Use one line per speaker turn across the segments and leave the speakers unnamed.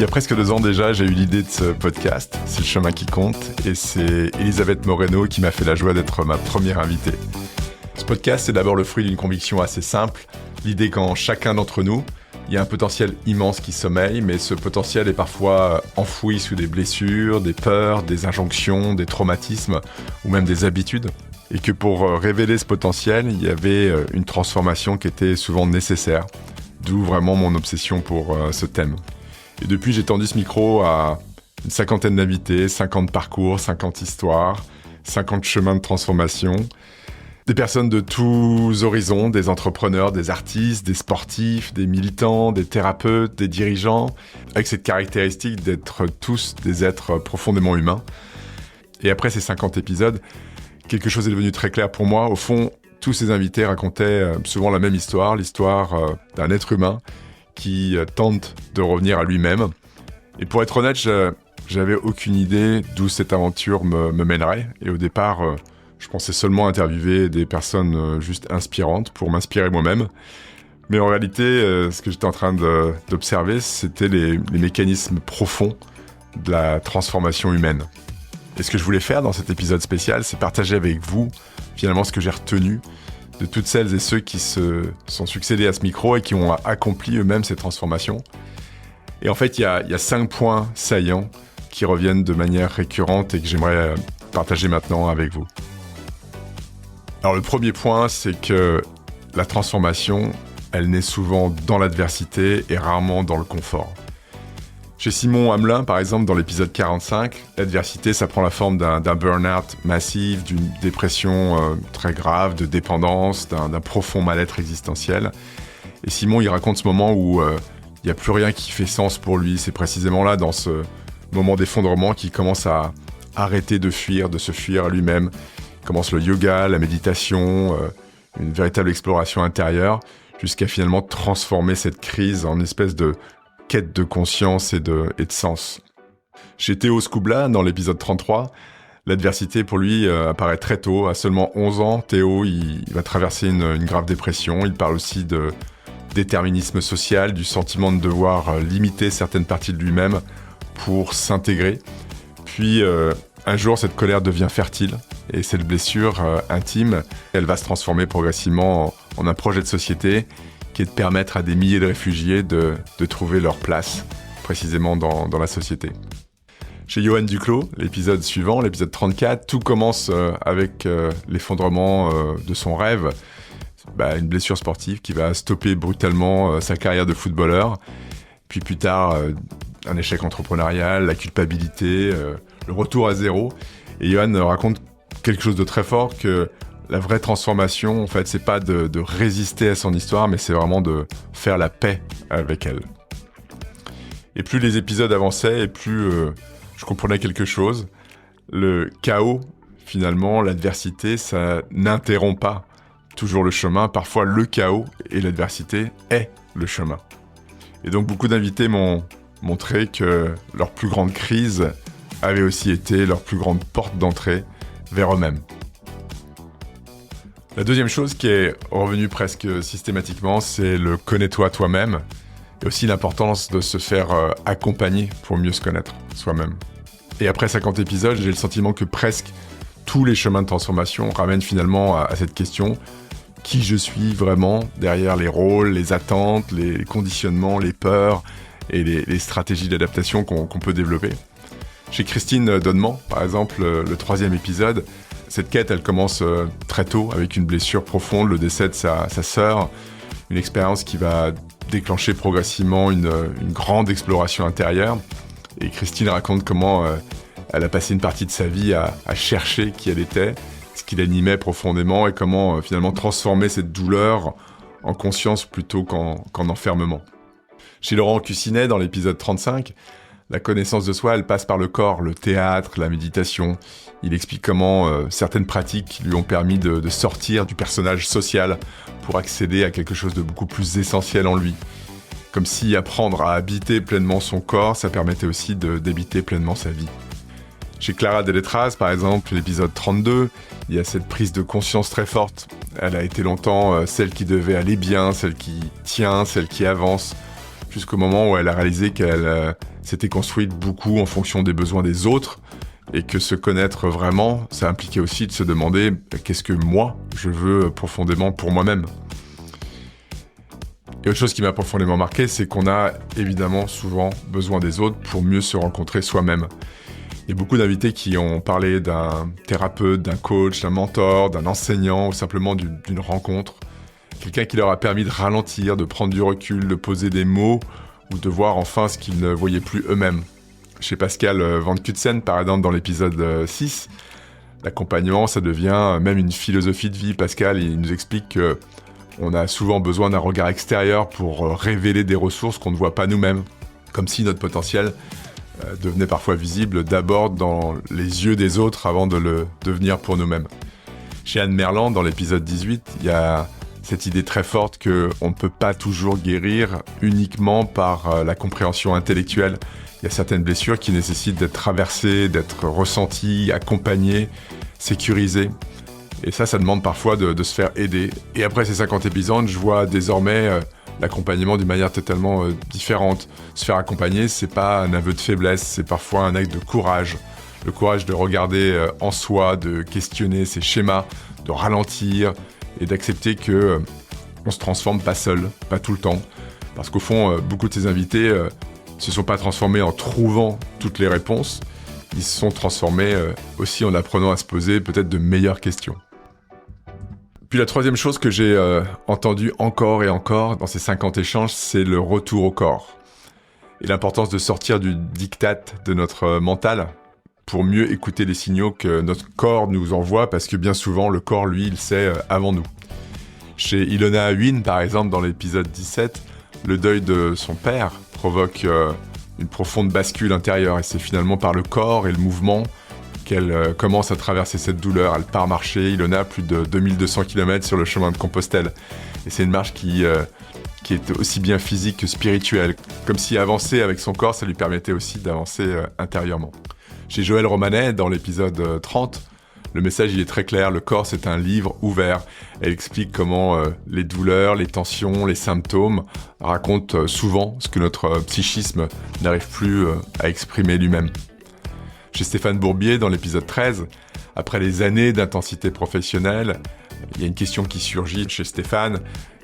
y a presque 2 ans déjà, j'ai eu l'idée de ce podcast, C'est le chemin qui compte, et c'est Elisabeth Moreno qui m'a fait la joie d'être ma première invitée. Ce podcast, c'est d'abord le fruit d'une conviction assez simple, l'idée qu'en chacun d'entre nous, il y a un potentiel immense qui sommeille, mais ce potentiel est parfois enfoui sous des blessures, des peurs, des injonctions, des traumatismes ou même des habitudes. Et que pour révéler ce potentiel, il y avait une transformation qui était souvent nécessaire. D'où vraiment mon obsession pour ce thème. Et depuis, j'ai tendu ce micro à une 50aine d'invités, 50 parcours, 50 histoires, 50 chemins de transformation. Des personnes de tous horizons, des entrepreneurs, des artistes, des sportifs, des militants, des thérapeutes, des dirigeants, avec cette caractéristique d'être tous des êtres profondément humains. Et après ces 50 épisodes, quelque chose est devenu très clair pour moi. Au fond, tous ces invités racontaient souvent la même histoire, l'histoire d'un être humain qui tente de revenir à lui-même. Et pour être honnête, j'avais aucune idée d'où cette aventure me mènerait. Et au départ, je pensais seulement interviewer des personnes juste inspirantes pour m'inspirer moi-même. Mais en réalité, ce que j'étais en train d'observer, c'était les mécanismes profonds de la transformation humaine. Et ce que je voulais faire dans cet épisode spécial, c'est partager avec vous, finalement, ce que j'ai retenu de toutes celles et ceux qui se sont succédés à ce micro et qui ont accompli eux-mêmes ces transformations. Et en fait, il y a 5 points saillants qui reviennent de manière récurrente et que j'aimerais partager maintenant avec vous. Alors le premier point, c'est que la transformation, elle naît souvent dans l'adversité et rarement dans le confort. Chez Simon Hamelin, par exemple, dans l'épisode 45, l'adversité, ça prend la forme d'un burn-out massif, d'une dépression très grave, de dépendance, d'un profond mal-être existentiel. Et Simon, il raconte ce moment où il n'y a plus rien qui fait sens pour lui. C'est précisément là, dans ce moment d'effondrement, qu'il commence à arrêter de fuir, de se fuir à lui-même. Il commence le yoga, la méditation, une véritable exploration intérieure, jusqu'à finalement transformer cette crise en une espèce de quête de conscience et de sens. Chez Théo Scoubla, dans l'épisode 33, l'adversité pour lui apparaît très tôt. À seulement 11 ans, Théo il va traverser une grave dépression. Il parle aussi de déterminisme social, du sentiment de devoir limiter certaines parties de lui-même pour s'intégrer. Puis un jour, cette colère devient fertile et cette blessure intime, elle va se transformer progressivement en un projet de société qui est de permettre à des milliers de réfugiés de trouver leur place, précisément dans la société. Chez Johan Duclos, l'épisode suivant, l'épisode 34, tout commence avec l'effondrement de son rêve, une blessure sportive qui va stopper brutalement sa carrière de footballeur, puis plus tard, un échec entrepreneurial, la culpabilité, le retour à zéro. Et Johan raconte quelque chose de très fort, que la vraie transformation, en fait, c'est pas de résister à son histoire, mais c'est vraiment de faire la paix avec elle. Et plus les épisodes avançaient, et plus je comprenais quelque chose. Le chaos, finalement, l'adversité, ça n'interrompt pas toujours le chemin. Parfois, le chaos et l'adversité est le chemin. Et donc, beaucoup d'invités m'ont montré que leur plus grande crise avait aussi été leur plus grande porte d'entrée vers eux-mêmes. La deuxième chose qui est revenue presque systématiquement, c'est le connais-toi toi-même et aussi l'importance de se faire accompagner pour mieux se connaître soi-même. Et après 50 épisodes, j'ai le sentiment que presque tous les chemins de transformation ramènent finalement à cette question: qui je suis vraiment derrière les rôles, les attentes, les conditionnements, les peurs et les stratégies d'adaptation qu'on peut développer. Chez Christine Donnement, par exemple, le 3e épisode, cette quête, elle commence très tôt avec une blessure profonde, le décès de sa sœur, une expérience qui va déclencher progressivement une grande exploration intérieure. Et Christine raconte comment elle a passé une partie de sa vie à chercher qui elle était, ce qui l'animait profondément et comment finalement transformer cette douleur en conscience plutôt qu'en enfermement. Chez Laurent Cussinet, dans l'épisode 35, la connaissance de soi, elle passe par le corps, le théâtre, la méditation. Il explique comment certaines pratiques lui ont permis de sortir du personnage social pour accéder à quelque chose de beaucoup plus essentiel en lui. Comme si apprendre à habiter pleinement son corps, ça permettait aussi d'habiter pleinement sa vie. Chez Clara Deletraz, par exemple, l'épisode 32, il y a cette prise de conscience très forte. Elle a été longtemps celle qui devait aller bien, celle qui tient, celle qui avance, jusqu'au moment où elle a réalisé qu'elle s'était construite beaucoup en fonction des besoins des autres, et que se connaître vraiment, ça impliquait aussi de se demander qu'est-ce que moi, je veux profondément pour moi-même. Et autre chose qui m'a profondément marqué, c'est qu'on a évidemment souvent besoin des autres pour mieux se rencontrer soi-même. Il y a beaucoup d'invités qui ont parlé d'un thérapeute, d'un coach, d'un mentor, d'un enseignant ou simplement d'une rencontre. Quelqu'un qui leur a permis de ralentir, de prendre du recul, de poser des mots ou de voir enfin ce qu'ils ne voyaient plus eux-mêmes. Chez Pascal Van Kutsen, par exemple, dans l'épisode 6, l'accompagnement, ça devient même une philosophie de vie. Pascal, il nous explique qu'on a souvent besoin d'un regard extérieur pour révéler des ressources qu'on ne voit pas nous-mêmes. Comme si notre potentiel devenait parfois visible d'abord dans les yeux des autres avant de le devenir pour nous-mêmes. Chez Anne Merland, dans l'épisode 18, il y a cette idée très forte qu'on ne peut pas toujours guérir uniquement par la compréhension intellectuelle. Il y a certaines blessures qui nécessitent d'être traversées, d'être ressenties, accompagnées, sécurisées. Et ça demande parfois de se faire aider. Et après ces 50 épisodes, je vois désormais l'accompagnement d'une manière totalement différente. Se faire accompagner, c'est pas un aveu de faiblesse, c'est parfois un acte de courage. Le courage de regarder en soi, de questionner ses schémas, de ralentir et d'accepter que on se transforme pas seul, pas tout le temps. Parce qu'au fond, beaucoup de ces invités se sont pas transformés en trouvant toutes les réponses, ils se sont transformés aussi en apprenant à se poser peut-être de meilleures questions. Puis la troisième chose que j'ai entendue encore et encore dans ces 50 échanges, c'est le retour au corps. Et l'importance de sortir du diktat de notre mental pour mieux écouter les signaux que notre corps nous envoie, parce que bien souvent, le corps, lui, il sait avant nous. Chez Ilona Huynh, par exemple, dans l'épisode 17, le deuil de son père provoque une profonde bascule intérieure, et c'est finalement par le corps et le mouvement qu'elle commence à traverser cette douleur. Elle part marcher, Ilona, plus de 2200 km sur le chemin de Compostelle. Et c'est une marche qui est aussi bien physique que spirituelle, comme si avancer avec son corps, ça lui permettait aussi d'avancer intérieurement. Chez Joël Romanet, dans l'épisode 30, le message il est très clair, le corps c'est un livre ouvert. Elle explique comment les douleurs, les tensions, les symptômes racontent souvent ce que notre psychisme n'arrive plus à exprimer lui-même. Chez Stéphane Bourbier, dans l'épisode 13, après les années d'intensité professionnelle, il y a une question qui surgit chez Stéphane,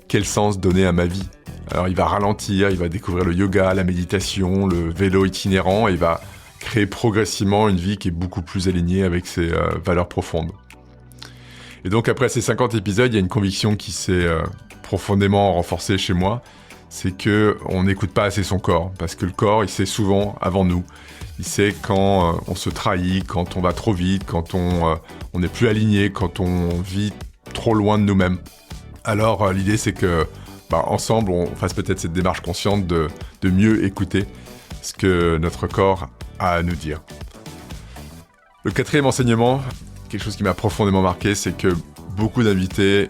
quel sens donner à ma vie ? Alors il va ralentir, il va découvrir le yoga, la méditation, le vélo itinérant, et il va créer progressivement une vie qui est beaucoup plus alignée avec ses valeurs profondes. Et donc après ces 50 épisodes, il y a une conviction qui s'est profondément renforcée chez moi, c'est qu'on n'écoute pas assez son corps, parce que le corps, il sait souvent avant nous. Il sait quand on se trahit, quand on va trop vite, quand on n'est plus aligné, quand on vit trop loin de nous-mêmes. Alors l'idée c'est que ensemble on fasse peut-être cette démarche consciente de mieux écouter ce que notre corps a à nous dire. Le quatrième enseignement, quelque chose qui m'a profondément marqué, c'est que beaucoup d'invités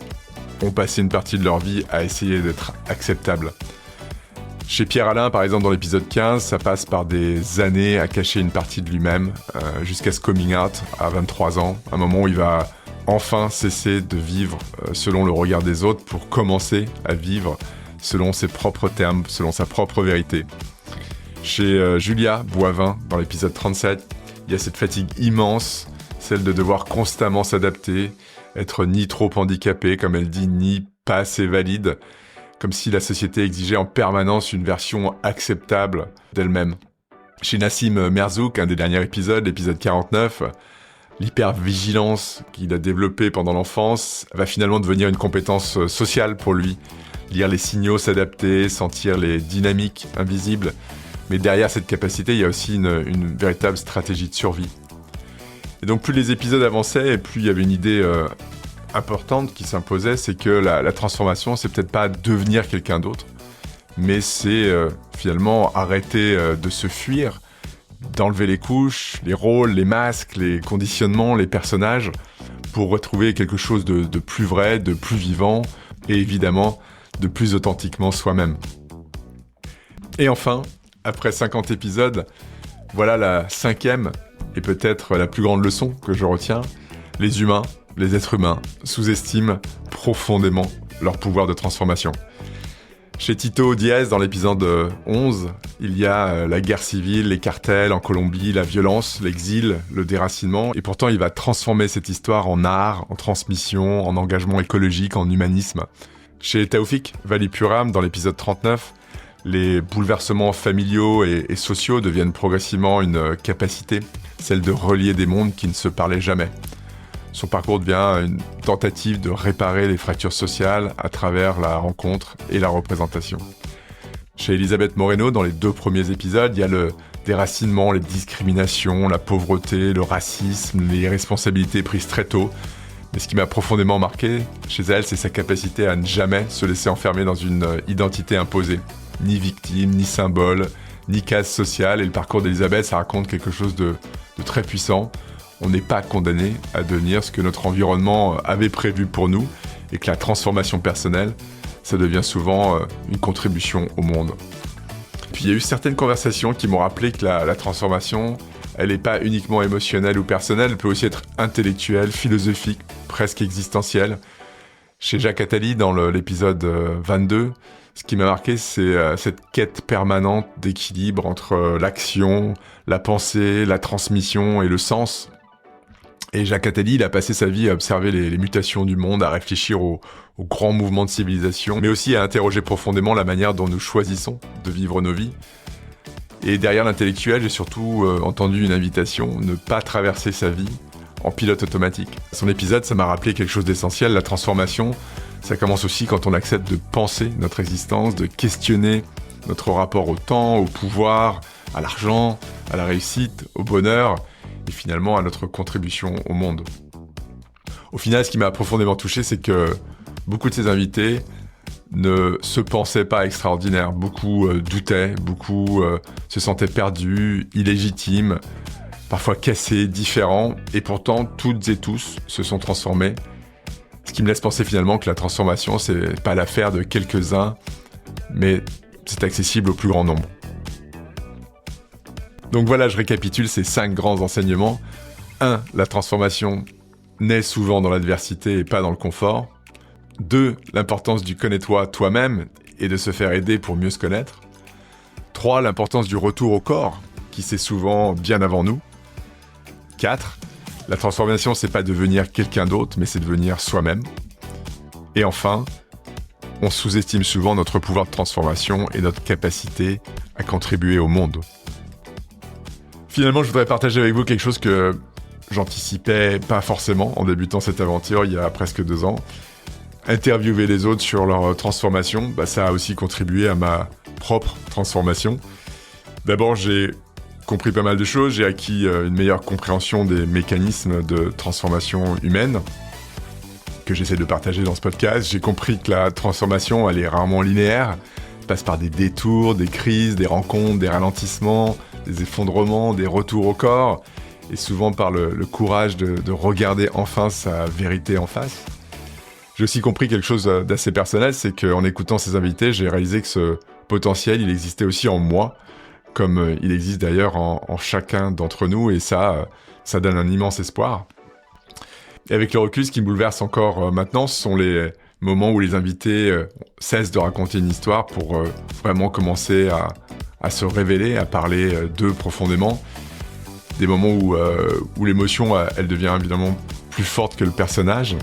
ont passé une partie de leur vie à essayer d'être acceptables. Chez Pierre Alain, par exemple, dans l'épisode 15, ça passe par des années à cacher une partie de lui-même, jusqu'à ce coming out à 23 ans, un moment où il va enfin cesser de vivre selon le regard des autres pour commencer à vivre selon ses propres termes, selon sa propre vérité. Chez Julia Boivin, dans l'épisode 37, il y a cette fatigue immense, celle de devoir constamment s'adapter, être ni trop handicapé, comme elle dit, ni pas assez valide, comme si la société exigeait en permanence une version acceptable d'elle-même. Chez Nassim Merzouk, un des derniers épisodes, l'épisode 49, l'hypervigilance qu'il a développée pendant l'enfance va finalement devenir une compétence sociale pour lui. Lire les signaux, s'adapter, sentir les dynamiques invisibles. Mais derrière cette capacité, il y a aussi une véritable stratégie de survie. Et donc plus les épisodes avançaient, et plus il y avait une idée importante qui s'imposait, c'est que la transformation, c'est peut-être pas devenir quelqu'un d'autre, mais c'est finalement arrêter de se fuir, d'enlever les couches, les rôles, les masques, les conditionnements, les personnages, pour retrouver quelque chose de plus vrai, de plus vivant, et évidemment, de plus authentiquement soi-même. Et enfin, après 50 épisodes, voilà la 5e et peut-être la plus grande leçon que je retiens. Les humains, les êtres humains, sous-estiment profondément leur pouvoir de transformation. Chez Tito Diaz, dans l'épisode 11, il y a la guerre civile, les cartels en Colombie, la violence, l'exil, le déracinement. Et pourtant, il va transformer cette histoire en art, en transmission, en engagement écologique, en humanisme. Chez Taoufik Valipuram, dans l'épisode 39, les bouleversements familiaux et sociaux deviennent progressivement une capacité, celle de relier des mondes qui ne se parlaient jamais. Son parcours devient une tentative de réparer les fractures sociales à travers la rencontre et la représentation. Chez Elisabeth Moreno, dans les 2 premiers épisodes, il y a le déracinement, les discriminations, la pauvreté, le racisme, les responsabilités prises très tôt. Mais ce qui m'a profondément marqué chez elle, c'est sa capacité à ne jamais se laisser enfermer dans une identité imposée. Ni victime, ni symbole, ni case sociale. Et le parcours d'Elisabeth, ça raconte quelque chose de très puissant. On n'est pas condamné à devenir ce que notre environnement avait prévu pour nous et que la transformation personnelle, ça devient souvent une contribution au monde. Puis il y a eu certaines conversations qui m'ont rappelé que la transformation, elle n'est pas uniquement émotionnelle ou personnelle, elle peut aussi être intellectuelle, philosophique, presque existentielle. Chez Jacques Attali, dans l'épisode 22, ce qui m'a marqué, c'est cette quête permanente d'équilibre entre l'action, la pensée, la transmission et le sens. Et Jacques Attali, il a passé sa vie à observer les mutations du monde, à réfléchir aux grands mouvements de civilisation, mais aussi à interroger profondément la manière dont nous choisissons de vivre nos vies. Et derrière l'intellectuel, j'ai surtout entendu une invitation, ne pas traverser sa vie en pilote automatique. Son épisode, ça m'a rappelé quelque chose d'essentiel, la transformation. Ça commence aussi quand on accepte de penser notre existence, de questionner notre rapport au temps, au pouvoir, à l'argent, à la réussite, au bonheur, et finalement à notre contribution au monde. Au final, ce qui m'a profondément touché, c'est que beaucoup de ces invités ne se pensaient pas extraordinaires. Beaucoup doutaient, beaucoup se sentaient perdus, illégitimes, parfois cassés, différents, et pourtant toutes et tous se sont transformés. Ce qui me laisse penser finalement que la transformation, c'est pas l'affaire de quelques-uns, mais c'est accessible au plus grand nombre. Donc voilà, je récapitule ces 5 grands enseignements. 1. La transformation naît souvent dans l'adversité et pas dans le confort. 2. L'importance du connais-toi toi-même et de se faire aider pour mieux se connaître. 3. L'importance du retour au corps, qui sait souvent bien avant nous. 4. La transformation, c'est pas devenir quelqu'un d'autre, mais c'est devenir soi-même. Et enfin, on sous-estime souvent notre pouvoir de transformation et notre capacité à contribuer au monde. Finalement, je voudrais partager avec vous quelque chose que j'anticipais pas forcément en débutant cette aventure il y a presque 2 ans. Interviewer les autres sur leur transformation, ça a aussi contribué à ma propre transformation. D'abord, j'ai compris pas mal de choses, j'ai acquis une meilleure compréhension des mécanismes de transformation humaine que j'essaie de partager dans ce podcast. J'ai compris que la transformation, elle est rarement linéaire, elle passe par des détours, des crises, des rencontres, des ralentissements, des effondrements, des retours au corps, et souvent par le courage de regarder enfin sa vérité en face. J'ai aussi compris quelque chose d'assez personnel, c'est qu'en écoutant ces invités, j'ai réalisé que ce potentiel, il existait aussi en moi, comme il existe d'ailleurs en chacun d'entre nous, et ça donne un immense espoir. Et avec le recul, ce qui me bouleverse encore maintenant, ce sont les moments où les invités cessent de raconter une histoire pour vraiment commencer à se révéler, à parler d'eux profondément. Des moments où l'émotion, elle devient évidemment plus forte que le personnage.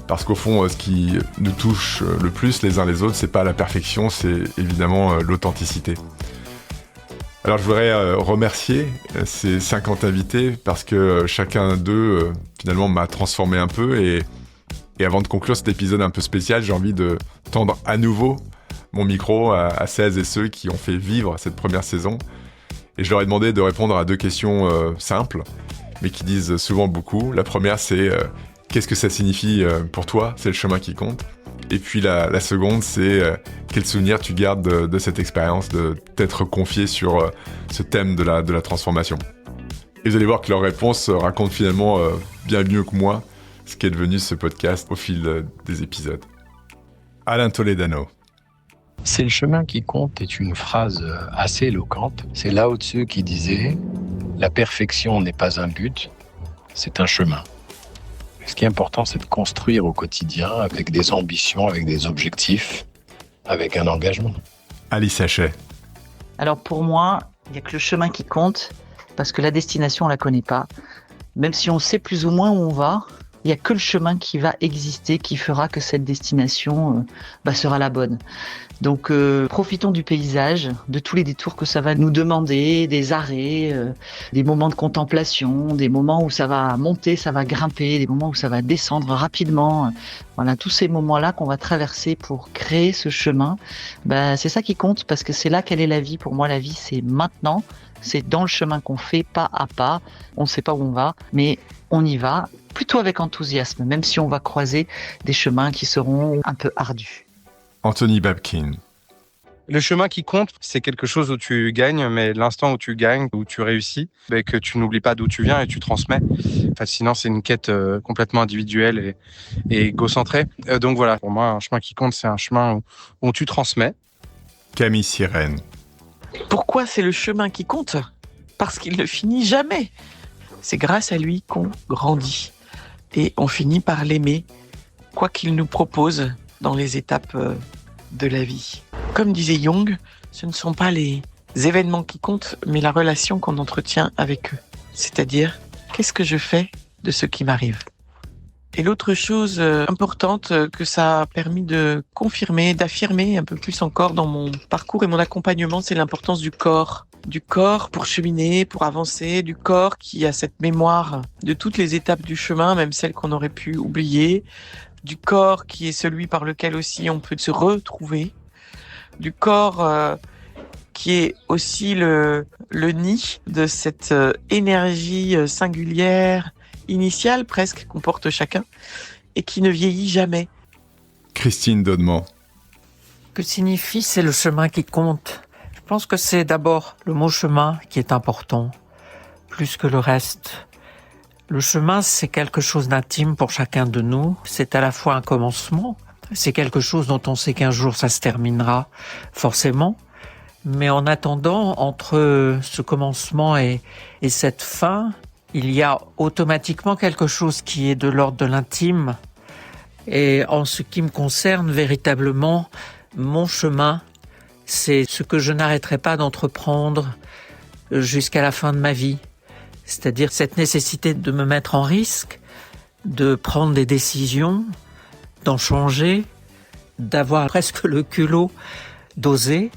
Parce qu'au fond, ce qui nous touche le plus les uns les autres, c'est pas la perfection, c'est évidemment l'authenticité. Alors je voudrais remercier ces 50 invités parce que chacun d'eux finalement m'a transformé un peu et avant de conclure cet épisode un peu spécial, j'ai envie de tendre à nouveau mon micro à celles et ceux qui ont fait vivre cette première saison. Et je leur ai demandé de répondre à 2 questions simples, mais qui disent souvent beaucoup. La première, c'est qu'est-ce que ça signifie pour toi ? C'est le chemin qui compte. Et puis la seconde, c'est quel souvenir tu gardes de cette expérience, de t'être confié sur ce thème de la transformation. Et vous allez voir que leurs réponses racontent finalement bien mieux que moi ce qu'est devenu ce podcast au fil des épisodes. Alain Toledano.
C'est le chemin qui compte est une phrase assez éloquente. C'est Lao Tzu qui disait « La perfection n'est pas un but, c'est un chemin ». Ce qui est important, c'est de construire au quotidien avec des ambitions, avec des objectifs, avec un engagement.
Alice Hachet.
Alors pour moi, il n'y a que le chemin qui compte, parce que la destination, on la connaît pas. Même si on sait plus ou moins où on va, il n'y a que le chemin qui va exister, qui fera que cette destination sera la bonne. Donc profitons du paysage, de tous les détours que ça va nous demander, des arrêts, des moments de contemplation, des moments où ça va monter, ça va grimper, des moments où ça va descendre rapidement. Voilà, tous ces moments-là qu'on va traverser pour créer ce chemin, c'est ça qui compte, parce que c'est là qu'elle est la vie. Pour moi, la vie, c'est maintenant, c'est dans le chemin qu'on fait, pas à pas. On ne sait pas où on va, mais on y va, plutôt avec enthousiasme, même si on va croiser des chemins qui seront un peu ardus.
Anthony Babkin.
Le chemin qui compte, c'est quelque chose où tu gagnes, mais l'instant où tu gagnes, où tu réussis, que tu n'oublies pas d'où tu viens et tu transmets. Enfin, sinon, c'est une quête complètement individuelle et égocentrée. Donc voilà, pour moi, un chemin qui compte, c'est un chemin où tu transmets.
Camille Sirène.
Pourquoi c'est le chemin qui compte ? Parce qu'il ne finit jamais. C'est grâce à lui qu'on grandit. Et on finit par l'aimer, quoi qu'il nous propose dans les étapes de la vie. Comme disait Jung, ce ne sont pas les événements qui comptent, mais la relation qu'on entretient avec eux. C'est-à-dire, qu'est-ce que je fais de ce qui m'arrive ? Et l'autre chose importante que ça a permis de confirmer, d'affirmer un peu plus encore dans mon parcours et mon accompagnement, c'est l'importance du corps. Du corps pour cheminer, pour avancer, du corps qui a cette mémoire de toutes les étapes du chemin, même celles qu'on aurait pu oublier, du corps qui est celui par lequel aussi on peut se retrouver, du corps qui est aussi le nid de cette énergie singulière, initiale presque, qu'on porte chacun, et qui ne vieillit jamais.
Christine Dodement.
Que signifie c'est le chemin qui compte ? Je pense que c'est d'abord le mot chemin qui est important, plus que le reste. Le chemin, c'est quelque chose d'intime pour chacun de nous. C'est à la fois un commencement, c'est quelque chose dont on sait qu'un jour ça se terminera, forcément. Mais en attendant, entre ce commencement et cette fin, il y a automatiquement quelque chose qui est de l'ordre de l'intime. Et en ce qui me concerne, véritablement, mon chemin, c'est ce que je n'arrêterai pas d'entreprendre jusqu'à la fin de ma vie. C'est-à-dire cette nécessité de me mettre en risque, de prendre des décisions, d'en changer, d'avoir presque le culot d'oser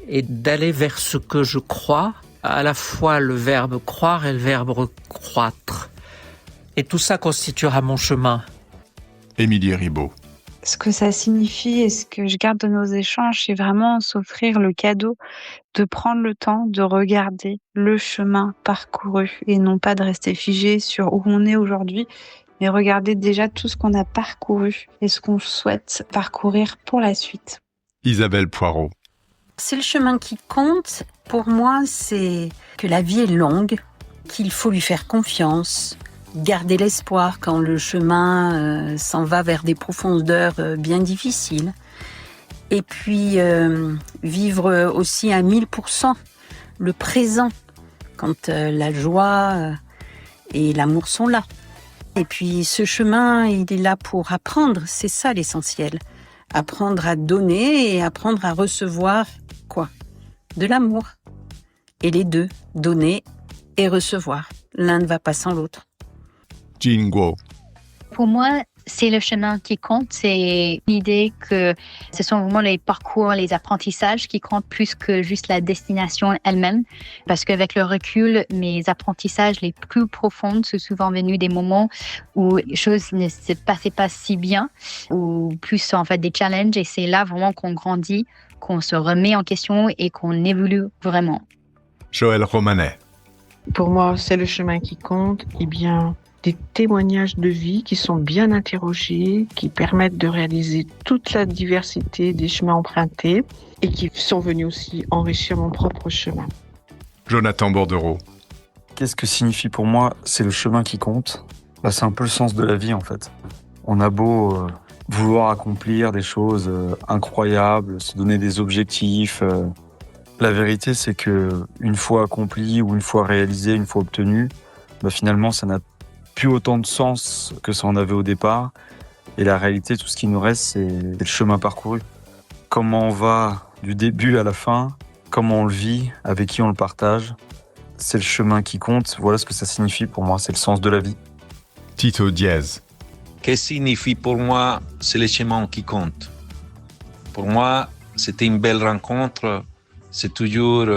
et d'aller vers ce que je crois, à la fois le verbe croire et le verbe croître. Et tout ça constituera mon chemin.
Émilie Ribaud.
Ce que ça signifie et ce que je garde de nos échanges, c'est vraiment s'offrir le cadeau de prendre le temps de regarder le chemin parcouru et non pas de rester figé sur où on est aujourd'hui, mais regarder déjà tout ce qu'on a parcouru et ce qu'on souhaite parcourir pour la suite.
Isabelle Poirot.
C'est le chemin qui compte. Pour moi, c'est que la vie est longue, qu'il faut lui faire confiance, garder l'espoir quand le chemin s'en va vers des profondeurs bien difficiles. Et puis, vivre aussi à 1000% le présent, quand la joie et l'amour sont là. Et puis, ce chemin, il est là pour apprendre, c'est ça l'essentiel. Apprendre à donner et apprendre à recevoir quoi ? De l'amour. Et les deux, donner et recevoir. L'un ne va pas sans l'autre.
Jean Guo.
Pour moi, c'est le chemin qui compte. C'est l'idée que ce sont vraiment les parcours, les apprentissages qui comptent plus que juste la destination elle-même. Parce qu'avec le recul, mes apprentissages les plus profonds sont souvent venus des moments où les choses ne se passaient pas si bien, ou plus en fait des challenges. Et c'est là vraiment qu'on grandit, qu'on se remet en question et qu'on évolue vraiment.
Joël Romanet.
Pour moi, c'est le chemin qui compte. Eh bien, des témoignages de vie qui sont bien interrogés, qui permettent de réaliser toute la diversité des chemins empruntés et qui sont venus aussi enrichir mon propre chemin.
Jonathan Bordereau.
Qu'est-ce que signifie pour moi ? C'est le chemin qui compte. C'est un peu le sens de la vie en fait. On a beau vouloir accomplir des choses incroyables, se donner des objectifs. La vérité, c'est que une fois accompli ou une fois réalisé, une fois obtenu, finalement, ça n'a plus autant de sens que ça en avait au départ. Et la réalité, tout ce qui nous reste, c'est le chemin parcouru. comment on va du début à la fin, comment on le vit, avec qui on le partage. C'est le chemin qui compte. Voilà ce que ça signifie pour moi. C'est le sens de la vie.
Tito Diaz.
Que signifie pour moi, c'est le chemin qui compte. Pour moi, c'était une belle rencontre. C'est toujours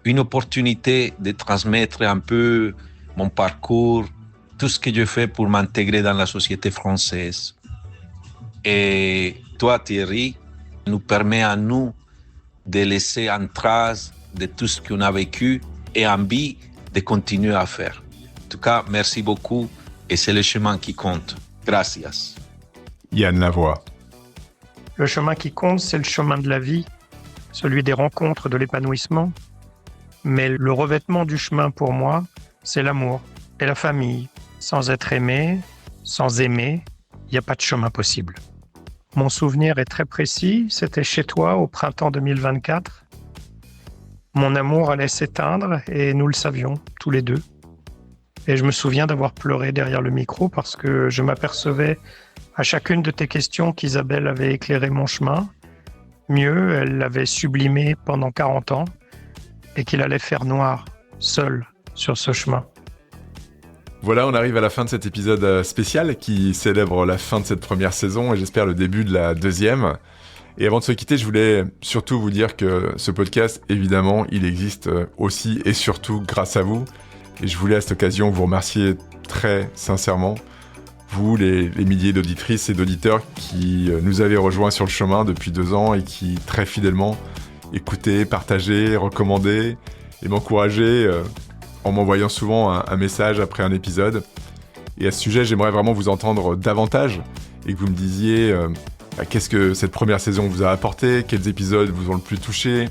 une opportunité de transmettre un peu mon parcours, tout ce que je fais pour m'intégrer dans la société française. Et toi, Thierry, nous permet à nous de laisser une trace de tout ce qu'on a vécu et envie de continuer à faire. En tout cas, merci beaucoup et c'est le chemin qui compte. Gracias.
Yann Lavoie.
Le chemin qui compte, c'est le chemin de la vie, celui des rencontres, de l'épanouissement. Mais le revêtement du chemin pour moi, c'est l'amour et la famille. Sans être aimé, sans aimer, il n'y a pas de chemin possible. Mon souvenir est très précis, c'était chez toi au printemps 2024. Mon amour allait s'éteindre et nous le savions, tous les deux. Et je me souviens d'avoir pleuré derrière le micro parce que je m'apercevais à chacune de tes questions qu'Isabelle avait éclairé mon chemin. Mieux, elle l'avait sublimé pendant 40 ans et qu'il allait faire noir, seul, sur ce chemin.
Voilà, on arrive à la fin de cet épisode spécial qui célèbre la fin de cette première saison et j'espère le début de la deuxième. Et avant de se quitter, je voulais surtout vous dire que ce podcast, évidemment, il existe aussi et surtout grâce à vous. Et je voulais à cette occasion vous remercier très sincèrement, vous, les milliers d'auditrices et d'auditeurs qui nous avez rejoints sur le chemin depuis 2 ans et qui très fidèlement écoutez, partagez, recommandez et m'encouragez en m'envoyant souvent un message après un épisode. Et à ce sujet, j'aimerais vraiment vous entendre davantage et que vous me disiez qu'est-ce que cette première saison vous a apporté, quels épisodes vous ont le plus touché,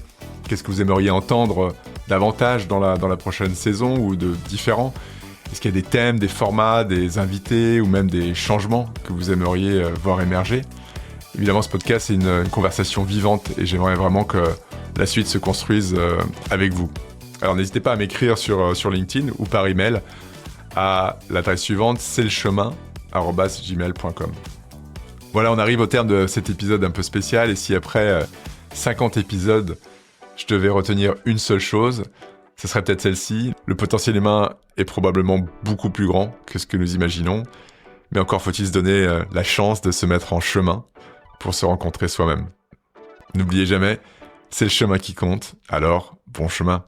qu'est-ce que vous aimeriez entendre davantage dans la prochaine saison ou de différents. Est-ce qu'il y a des thèmes, des formats, des invités ou même des changements que vous aimeriez voir émerger ? Évidemment, ce podcast, c'est une conversation vivante et j'aimerais vraiment que la suite se construise avec vous. Alors n'hésitez pas à m'écrire sur LinkedIn ou par email à l'adresse suivante, c'estlechemin@gmail.com. Voilà, on arrive au terme de cet épisode un peu spécial et si après 50 épisodes, je devais retenir une seule chose, ce serait peut-être celle-ci. Le potentiel humain est probablement beaucoup plus grand que ce que nous imaginons, mais encore faut-il se donner la chance de se mettre en chemin pour se rencontrer soi-même. N'oubliez jamais, c'est le chemin qui compte, alors bon chemin.